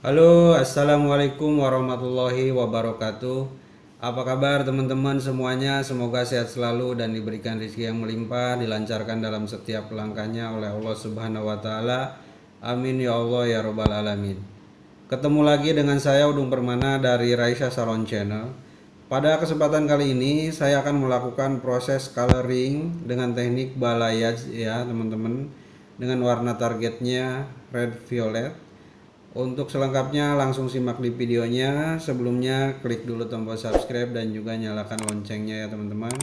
Halo, assalamualaikum warahmatullahi wabarakatuh. Apa kabar teman-teman semuanya? Semoga sehat selalu dan diberikan rezeki yang melimpah, dilancarkan dalam setiap langkahnya oleh Allah Subhanahu wa Ta'ala. Amin ya Allah ya Robbal 'Alamin. Ketemu lagi dengan saya Udung Permana dari Raisa Salon Channel. Pada kesempatan kali ini saya akan melakukan proses coloring dengan teknik balayage ya teman-teman, dengan warna targetnya red violet. Untuk selengkapnya langsung simak di videonya. Sebelumnya klik dulu tombol subscribe dan juga nyalakan loncengnya ya teman-teman.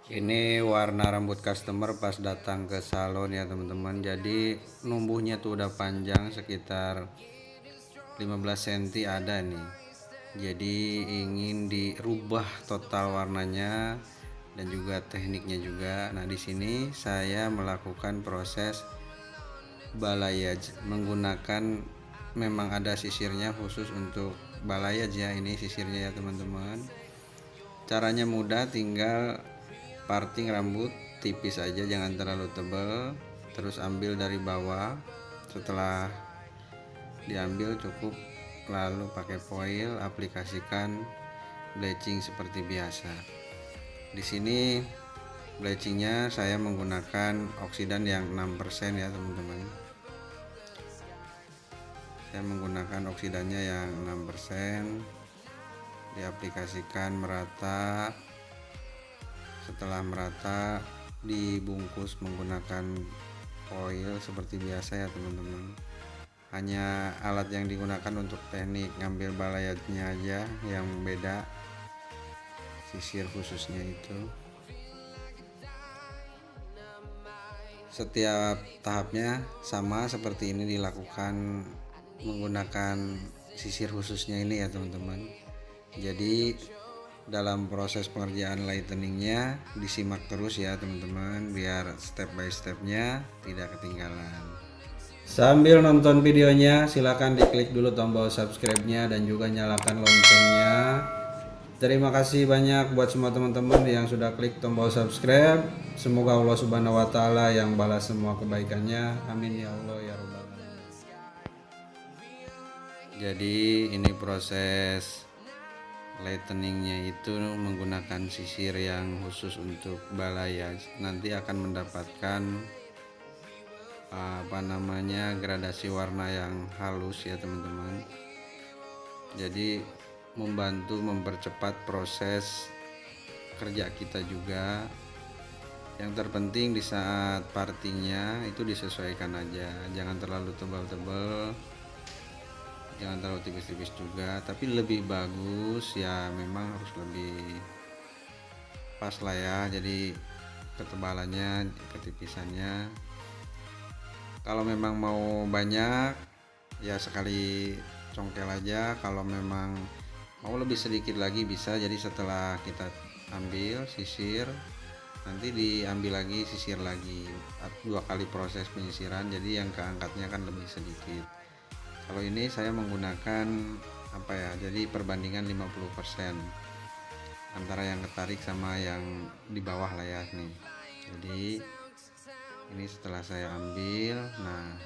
Ini warna rambut customer pas datang ke salon ya teman-teman. Jadi numbuhnya tuh udah panjang sekitar 15 cm ada nih. Jadi ingin dirubah total warnanya dan juga tekniknya juga. Nah, di sini saya melakukan proses balayage menggunakan, memang ada sisirnya khusus untuk balayage ya, ini sisirnya ya teman-teman. Caranya mudah, tinggal parting rambut tipis aja, jangan terlalu tebal, terus ambil dari bawah. Setelah diambil cukup lalu pakai foil aplikasikan bleaching seperti biasa. Di sini bleachingnya saya menggunakan oksidan yang 6% ya teman-teman. Saya menggunakan oksidannya yang 6%, diaplikasikan merata. Setelah merata dibungkus menggunakan foil seperti biasa ya teman-teman. Hanya alat yang digunakan untuk teknik ngambil balayage-nya aja yang beda, sisir khususnya itu. Setiap tahapnya sama seperti ini dilakukan menggunakan sisir khususnya ini ya teman-teman. Jadi dalam proses pengerjaan lighteningnya disimak terus ya teman-teman, biar step by stepnya tidak ketinggalan. Sambil nonton videonya silahkan diklik dulu tombol subscribe-nya dan juga nyalakan loncengnya. Terima kasih banyak buat semua teman-teman yang sudah klik tombol subscribe. Semoga Allah Subhanahu wa Ta'ala yang balas semua kebaikannya. Amin ya Allah ya Rabbal 'Alamin. Jadi ini proses lightening-nya itu menggunakan sisir yang khusus untuk balayage. Nanti akan mendapatkan gradasi warna yang halus ya teman-teman. Jadi membantu mempercepat proses kerja kita juga. Yang terpenting di saat partinya itu disesuaikan aja, jangan terlalu tebal-tebal, jangan terlalu tipis-tipis juga, tapi lebih bagus ya memang harus lebih pas lah ya. Jadi ketebalannya, ketipisannya, kalau memang mau banyak ya sekali congkel aja. Kalau memang mau lebih sedikit lagi bisa, jadi setelah kita ambil sisir nanti diambil lagi sisir lagi, 2 kali proses penyisiran, jadi yang keangkatnya kan lebih sedikit. Kalau ini saya menggunakan jadi perbandingan 50% antara yang ketarik sama yang di bawah lah ya nih. Jadi ini setelah saya ambil, nah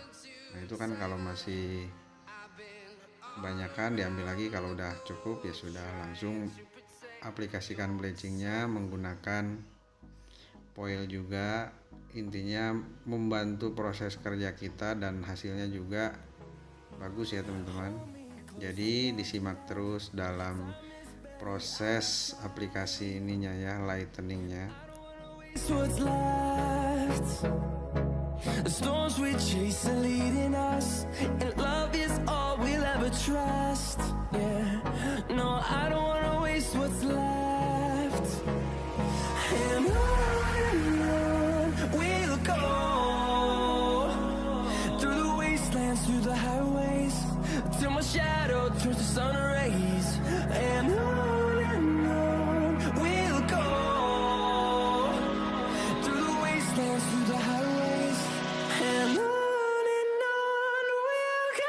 itu kan kalau masih kebanyakan diambil lagi, kalau udah cukup ya sudah langsung aplikasikan bleachingnya menggunakan foil juga. Intinya membantu proses kerja kita dan hasilnya juga bagus ya teman-teman. Jadi disimak terus dalam proses aplikasi ininya ya, lightening-nya. The storms we chase are leading us, and love is all we'll ever trust. Yeah, no, I don't wanna waste what's left. And on we'll go, through the wastelands, through the highways, till my shadow turns to sun rays. And on we'll go, through the wastelands, through the highways. And on we'll go.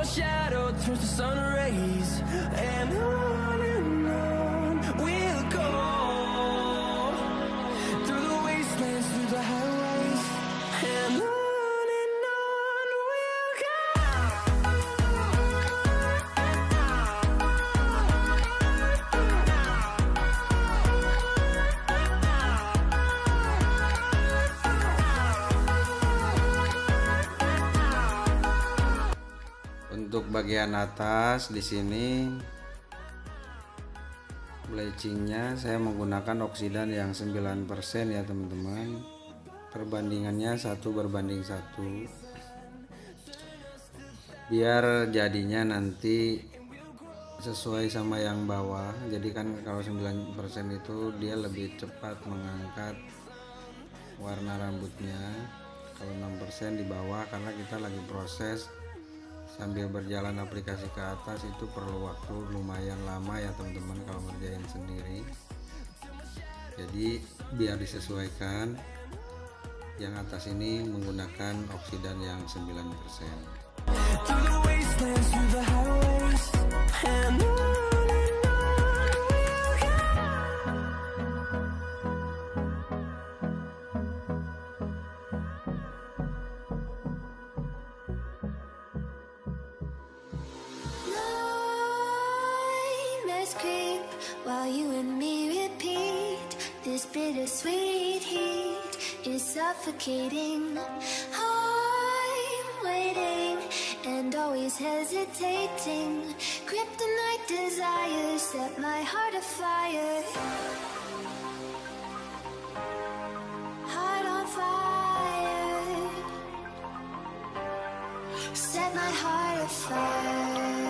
our shadow turns to sun rays, and on we'll go, through the wastelands, through the highways, and on we'll go. Untuk bagian atas di sini bleachingnya saya menggunakan oksidan yang 9% ya teman-teman, perbandingannya 1:1 biar jadinya nanti sesuai sama yang bawah. Jadi kan kalau 9% itu dia lebih cepat mengangkat warna rambutnya, kalau 6% di bawah, karena kita lagi proses sambil berjalan aplikasi ke atas itu perlu waktu lumayan lama ya teman-teman kalau ngerjain sendiri. Jadi biar disesuaikan, yang atas ini menggunakan oksidan yang 9%. Creep while you and me repeat. This bittersweet heat is suffocating. I'm waiting and always hesitating. Kryptonite desires set my heart afire. Heart on fire. Set my heart afire.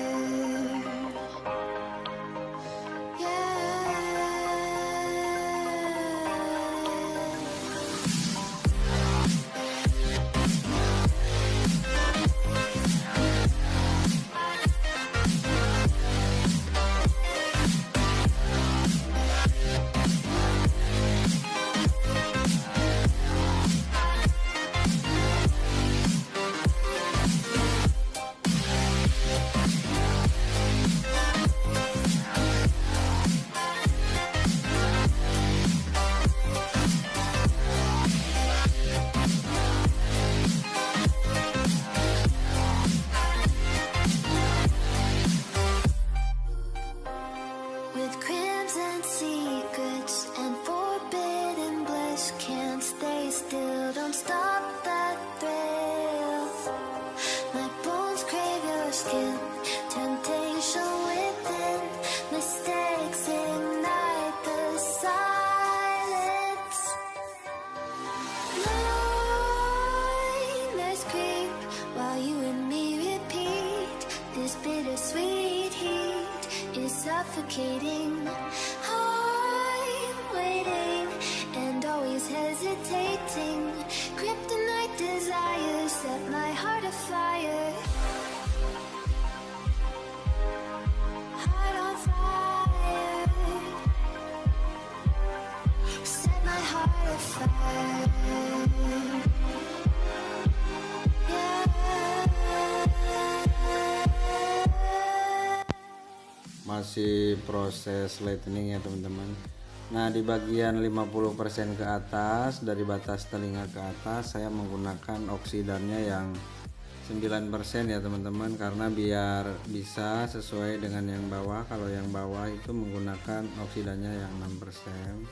Suffocating. I'm waiting and always hesitating. Kryptonite desires set my heart afire. Heart on fire. Set my heart afire. Masih proses lightening ya teman-teman. Nah di bagian 50% ke atas, dari batas telinga ke atas, saya menggunakan oksidannya yang 9% ya teman-teman, karena biar bisa sesuai dengan yang bawah. Kalau yang bawah itu menggunakan oksidannya yang 6%,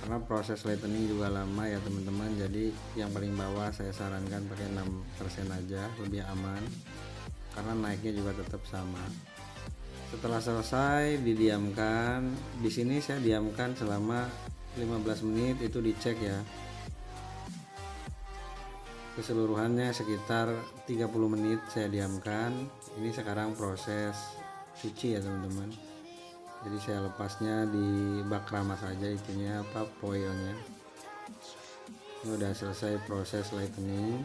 karena proses lightening juga lama ya teman-teman. Jadi yang paling bawah saya sarankan pakai 6% aja, lebih aman, karena naiknya juga tetap sama. Setelah selesai didiamkan, di sini saya diamkan selama 15 menit, itu dicek ya. Keseluruhannya sekitar 30 menit saya diamkan. Ini sekarang proses cuci ya teman-teman. Jadi saya lepasnya di bak ramas aja, itunya apa, foilnya. Ini udah selesai proses lightening.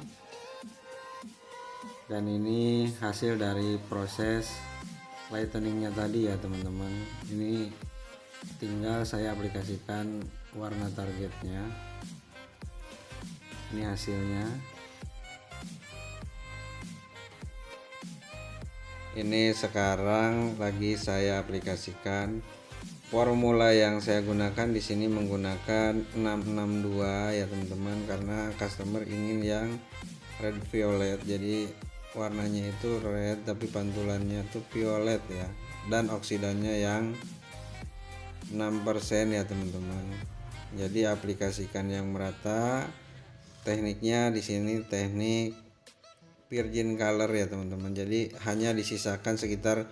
Dan ini hasil dari proses lightningnya tadi ya teman-teman. Ini tinggal saya aplikasikan warna targetnya. Ini hasilnya. Ini sekarang lagi saya aplikasikan. Formula yang saya gunakan di sini menggunakan 662 ya teman-teman, karena customer ingin yang red violet, jadi warnanya itu red tapi pantulannya tuh violet ya, dan oksidannya yang 6% ya teman-teman. Jadi aplikasikan yang merata. Tekniknya di sini teknik virgin color ya teman-teman. Jadi hanya disisakan sekitar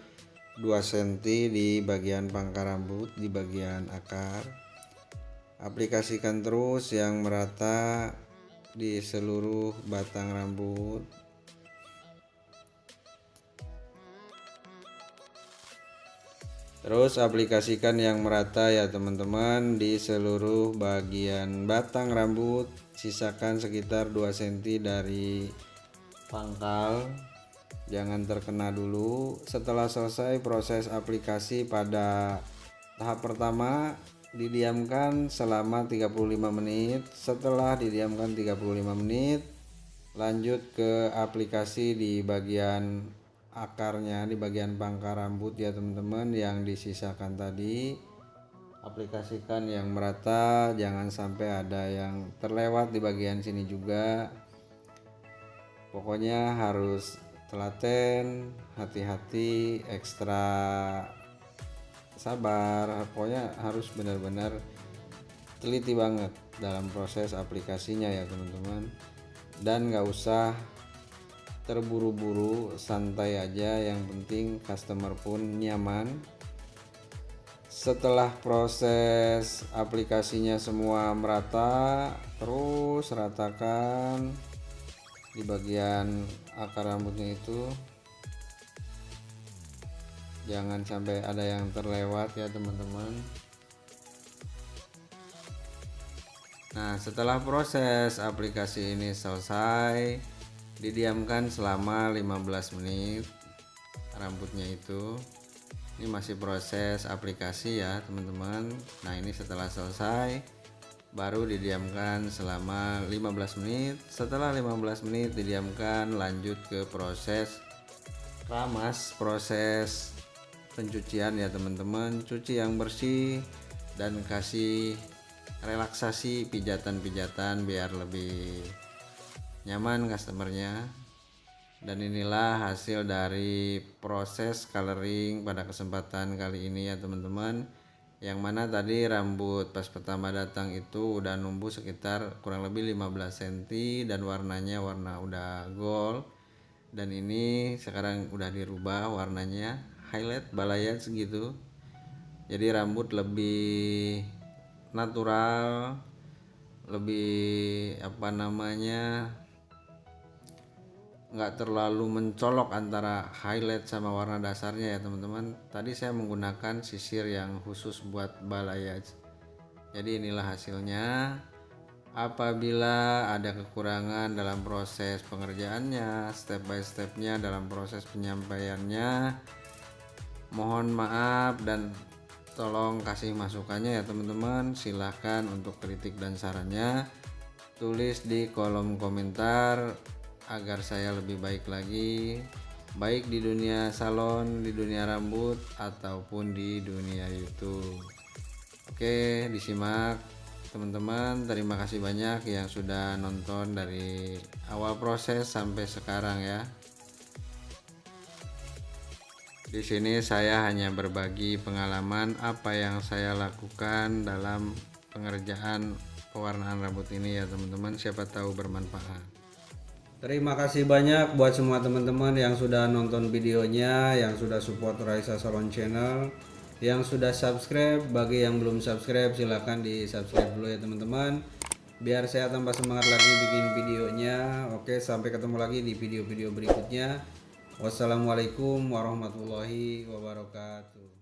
2 cm di bagian pangkal rambut, di bagian akar. Aplikasikan terus yang merata di seluruh batang rambut. Terus aplikasikan yang merata ya teman-teman di seluruh bagian batang rambut. Sisakan sekitar 2 cm dari pangkal, jangan terkena dulu. Setelah selesai proses aplikasi pada tahap pertama, didiamkan selama 35 menit. Setelah didiamkan 35 menit, lanjut ke aplikasi di bagian akarnya, di bagian pangkal rambut ya teman-teman, yang disisakan tadi. Aplikasikan yang merata, jangan sampai ada yang terlewat di bagian sini juga. Pokoknya harus telaten, hati-hati, ekstra sabar. Pokoknya harus benar-benar teliti banget dalam proses aplikasinya ya teman-teman. Dan gak usah terburu-buru, santai aja, yang penting customer pun nyaman. Setelah proses aplikasinya semua merata, terus ratakan di bagian akar rambutnya itu, jangan sampai ada yang terlewat ya teman-teman. Nah, setelah proses aplikasi ini selesai, didiamkan selama 15 menit rambutnya itu. Ini masih proses aplikasi ya teman-teman. Nah, ini setelah selesai baru didiamkan selama 15 menit. Setelah 15 menit didiamkan, lanjut ke proses ramas, proses pencucian ya teman-teman. Cuci yang bersih dan kasih relaksasi pijatan-pijatan biar lebih nyaman customernya. Dan inilah hasil dari proses coloring pada kesempatan kali ini ya teman-teman. Yang mana tadi rambut pas pertama datang itu udah numbuh sekitar kurang lebih 15 cm dan warnanya warna udah gold. Dan ini sekarang udah dirubah warnanya highlight balayage gitu. Jadi rambut lebih natural, lebih nggak terlalu mencolok antara highlight sama warna dasarnya ya teman-teman. Tadi saya menggunakan sisir yang khusus buat balayage. Jadi inilah hasilnya. Apabila ada kekurangan dalam proses pengerjaannya, step by stepnya dalam proses penyampaiannya, mohon maaf dan tolong kasih masukannya ya teman-teman. Silahkan untuk kritik dan sarannya tulis di kolom komentar agar saya lebih baik lagi, baik di dunia salon, di dunia rambut, ataupun di dunia YouTube. Oke, disimak teman-teman. Terima kasih banyak yang sudah nonton dari awal proses sampai sekarang ya. Di sini saya hanya berbagi pengalaman apa yang saya lakukan dalam pengerjaan pewarnaan rambut ini ya teman-teman. Siapa tahu bermanfaat. Terima kasih banyak buat semua teman-teman yang sudah nonton videonya, yang sudah support Raisa Salon Channel, yang sudah subscribe. Bagi yang belum subscribe silahkan di subscribe dulu ya teman-teman, biar saya tambah semangat lagi bikin videonya. Oke, sampai ketemu lagi di video-video berikutnya. Wassalamualaikum warahmatullahi wabarakatuh.